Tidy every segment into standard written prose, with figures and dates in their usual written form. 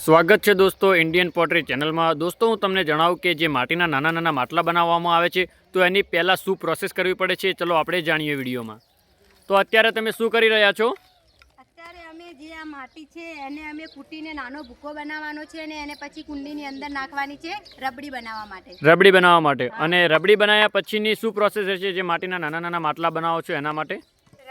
સ્વાગત છે દોસ્તો ઇન્ડિયન પોટરી ચેનલમાં। દોસ્તો હું તમને જણાવું કે જે માટીના નાના નાના માટલા બનાવવામાં આવે છે તો એની પહેલાં શું પ્રોસેસ કરવી પડે છે ચલો આપણે જાણીએ વિડીયોમાં। તો અત્યારે તમે શું કરી રહ્યા છો? અત્યારે અમે જે આ માટી છે એને અમે કૂટીને નાનો ભૂકો બનાવવાનો છે અને એને પછી કુંડીની અંદર નાખવાની છે રબડી બનાવવા માટે। રબડી બનાવવા માટે અને રબડી બનાવ્યા પછીની શું પ્રોસેસ છે જે માટીના નાના નાના માટલા બનાવો છો એના માટે?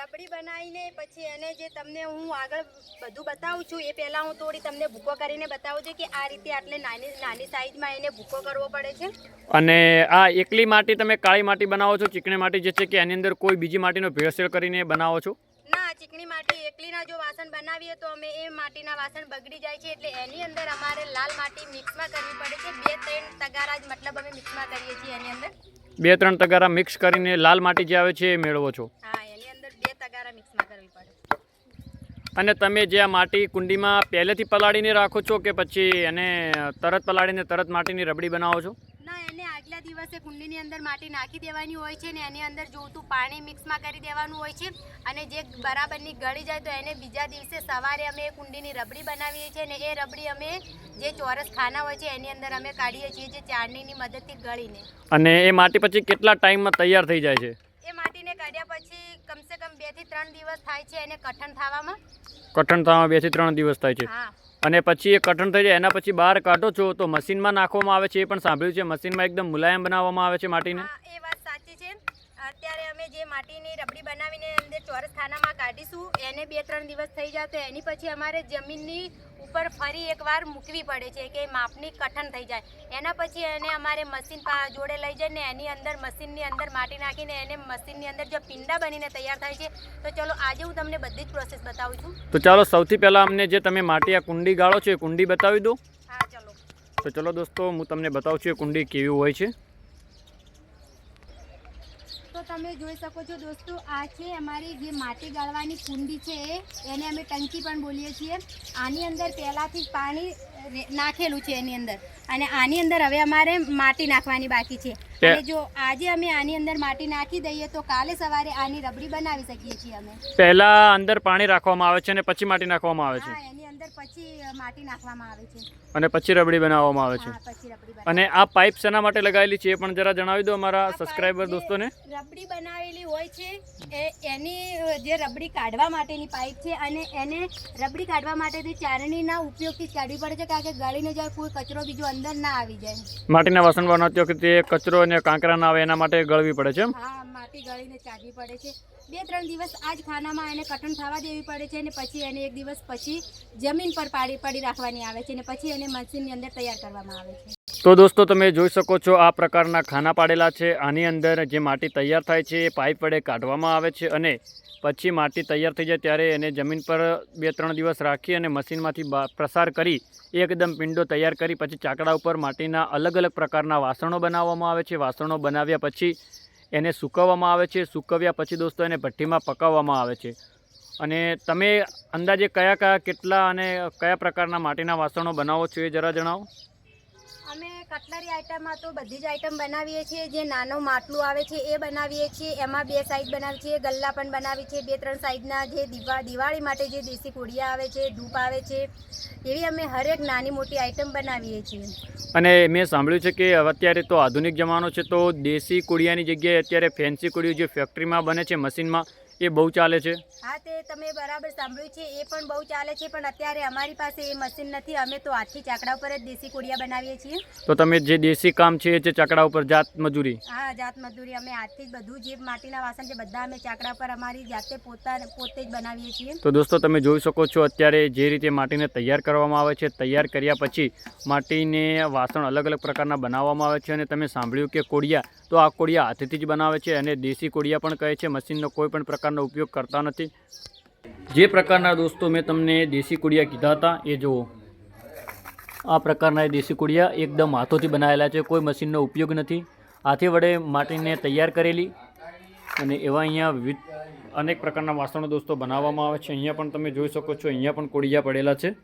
રબડી બનાવીને પછી એને જે તમને હું આગળ બધું બતાવું છું એ પહેલાં હું થોડી તમને ભૂકો કરીને બતાવું છું કે આ રીતે આટલે નાની નાની સાઈઝમાં એને ભૂકો કરવો પડે છે। અને આ એકલી માટી તમે કાળી માટી બનાવો છો, ચીકણી માટી જે છે કે એની અંદર કોઈ બીજી માટીનો ભેળસેળ કરીને બનાવો છો? ના, ચીકણી માટી એકલીના જો વાસણ બનાવીએ તો અમે એ માટીના વાસણ બગડી જાય છે એટલે એની અંદર અમારે લાલ માટી મિક્સમાં કરવી પડે છે। 2-3 તગારા જ મતલબ અમે મિક્સમાં કરીએ છીએ એની અંદર। 2-3 તગારા મિક્સ કરીને લાલ માટી જે આવે છે એ મેળવો છો? હા, એની અંદર 2 તગારા મિક્સમાં કરવી પડે। અને તમે જે આ માટી કુંડીમાં પહેલેથી પલાળીને રાખો છો કે પછી એને તરત પલાળીને તરત માટીની રબડી બનાવો છો? ના, એને આગલા દિવસે કુંડીની અંદર માટી નાખી દેવાની હોય છે ને એની અંદર જોઈતું પાણી મિક્સમાં કરી દેવાનું હોય છે અને જે બરાબરની ગળી જાય તો એને બીજા દિવસે સવારે અમે કુંડીની રબડી બનાવીએ છીએ ને એ રબડી અમે જે ચોરસ ખાના હોય છે એની અંદર અમે કાઢીએ છીએ જે ચાળણીની મદદથી ગળીને। અને એ માટી પછી કેટલા ટાઈમમાં તૈયાર થઈ જાય છે? એ માટીને કાઢ્યા પછી કમસે કમ 2 થી 3 દિવસ થાય છે એને કઠણ થવામાં। કઠણ થવામાં 2 થી 3 દિવસ થાય છે। હા, અને પછી એ કઠણ થઈ જાય એના પછી બહાર કાઢો છો તો મશીનમાં નાખવામાં આવે છે એ પણ સાંભળ્યું છે, મશીનમાં એકદમ મુલાયમ બનાવવામાં આવે છે માટીને? હા, એ વાત સાચી છે। અત્યારે અમે જે માટીની રબડી બનાવીને અંદર ચોરસ ખાનામાં કાઢીશું એને 2-3 દિવસ થઈ જાય તો એની પછી અમારે જમીનની ઉપર ફરી એકવાર મૂકવી પડે છે કે માપની કઠણ થઈ જાય। એના પછી એને અમારે મશીન જોડે લઈ જઈને એની અંદર મશીનની અંદર માટી નાખીને એને મશીનની અંદર જો પિંડા બનીને તૈયાર થાય છે તો ચલો આજે હું તમને બધી જ પ્રોસેસ બતાવું છું। તો ચાલો સૌથી પહેલાં અમને જે તમે માટી આ કુંડી ગાળો છો એ કુંડી બતાવી દો। હા, ચલો। તો ચલો દોસ્તો હું તમને બતાવું છું એ કુંડી કેવી હોય છે। તો તમે જોઈ શકો છો દોસ્તો આ છે અમારી જે માટી ગાળવાની કુંડી છે એને અમે ટંકી પણ બોલીએ છીએ। આની અંદર પહેલાંથી જ પાણી નાખેલું છે એની અંદર અને આની અંદર હવે અમારે માટી નાખવાની બાકી છે અને જો આજે અમે આની અંદર માટી નાખી દઈએ તો કાલે સવારે આની રબડી બનાવી શકીએ છીએ અમે। પહેલા અંદર પાણી રાખવામાં આવે છે અને પછી માટી નાખવામાં આવે છે? હા, એની અંદર પછી માટી નાખવામાં આવે છે અને પછી રબડી બનાવવામાં આવે છે। હા, પછી રબડી અને આ પાઇપ શેના માટે લગાવેલી છે એ પણ જરા જણાવી દો અમારા સબસ્ક્રાઈબર દોસ્તોને। રબડી બનાવેલી હોય છે એની જે રબડી કાઢવા માટેની પાઇપ છે અને એને રબડી કાઢવા માટે ચારણીના ઉપયોગથી જ કાઢવી પડે છે કારણ કે ગળીને જાય કોઈ કચરો બીજો અંદર ના આવી જાય। માટીના વાસણ બનાવતી વખતે કચરો અને કાંકરા ના આવે એના માટે ગળવી પડે છે? હા, માટી ગળીને કાઢવી પડે છે। 2-3 દિવસ આ જ ખાનામાં એને કઠણ થવા દેવી પડે છે અને પછી એને 1 દિવસ પછી જમીન પર પડી રાખવાની આવે છે અને પછી એને મશીનની અંદર તૈયાર કરવામાં આવે છે। તો દોસ્તો તમે જોઈ શકો છો આ પ્રકારના ખાના પાડેલા છે। આની અંદર જે માટી તૈયાર થાય છે એ પાઇપ વડે કાઢવામાં આવે છે અને પછી માટી તૈયાર થઈ જાય ત્યારે એને જમીન પર 2-3 દિવસ રાખી અને મશીનમાંથી પ્રસાર કરી એકદમ પિંડો તૈયાર કરી પછી ચાકડા ઉપર માટીના અલગ અલગ પ્રકારના વાસણો બનાવવામાં આવે છે। વાસણો બનાવ્યા પછી એને સૂકવવામાં આવે છે। સૂકવ્યા પછી દોસ્તો એને ભઠ્ઠીમાં પકાવવામાં આવે છે। અને તમે અંદાજે કયા કેટલા અને કયા પ્રકારના માટીના વાસણો બનાવો છો એ જરા જણાવો। અમે કટલરી આઈટમમાં તો બધી જ આઈટમ બનાવીએ છીએ। જે નાનો માટલું આવે છે એ બનાવીએ છીએ, એમાં 2 સાઈડ બનાવીએ છીએ, ગલ્લા પણ બનાવીએ છીએ, 2-3 સાઈડના જે દિવાળી માટે જે દેશી કોડિયા આવે છે, ધૂપ આવે છે, એવી અમે હરેક નાની મોટી આઈટમ બનાવીએ છીએ। અને મેં સાંભળ્યું છે કે અત્યારે તો આધુનિક જમાનો છે તો દેશી કોડિયાની જગ્યાએ અત્યારે ફેન્સી કોડિયું જે ફેક્ટરીમાં બને છે મશીનમાં એ બહુ ચાલે છે? હા, તે તમે બરાબર સાંભળ્યું છે, એ પણ બહુ ચાલે છે પણ અત્યારે અમારી પાસે એ મશીન નથી। અમે તો હાથથી ચાકડા ઉપર જ દેશી કોડિયા બનાવીએ છીએ। તો તમે જે દેશી કામ છે એ ચાકડા ઉપર જાત મજૂરી? હા, જાત મજૂરી અમે હાથથી જ બધું જે માટીના વાસણ છે બધા અમે ચાકડા પર અમારી જાતે પોતે જ બનાવીએ છીએ। તો દોસ્તો તમે જોઈ શકો છો અત્યારે જે રીતે માટીને તૈયાર કરવામાં આવે છે, તૈયાર કર્યા પછી માટીને વાસણ અલગ અલગ પ્રકારના બનાવવામાં આવે છે અને તમે સાંભળ્યું કે કોડિયા, તો આ કોડિયા હાથેથી જ બનાવે છે અને દેશી કોડિયા પણ કહે છે। મશીનનો કોઈ પણ પ્રકારનો ઉપયોગ કરતા નથી। જે પ્રકારના દોસ્તો મેં તમને દેશી કોડિયા કીધા હતા એ જુઓ, આ પ્રકારના એ દેશી કોડિયા એકદમ હાથોથી બનાવેલા છે, કોઈ મશીનનો ઉપયોગ નથી। હાથે વડે માટીને તૈયાર કરેલી અને એવા અહીંયા વિવિધ અનેક પ્રકારના વાસણો દોસ્તો બનાવવામાં આવે છે। અહીંયા પણ તમે જોઈ શકો છો, અહીંયા પણ કોડિયા પડેલા છે।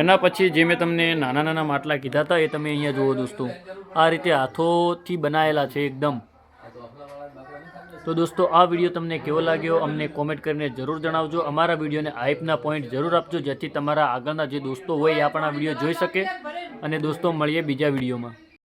એના પછી જે મેં તમને નાના નાના માટલા કીધા હતા એ તમે અહીંયા જુઓ દોસ્તો, આ રીતે હાથોથી બનાવેલા છે એકદમ। તો દોસ્તો આ વિડીયો તમને કેવો લાગ્યો અમને કોમેન્ટ કરીને જરૂર જણાવજો. અમારા વિડીયોને હાઇપના પોઈન્ટ જરૂર આપજો જેથી તમારા આગળના જે દોસ્તો હોય એ આપણા વિડીયો જોઈ શકે. અને દોસ્તો મળીએ બીજા વિડીયોમાં.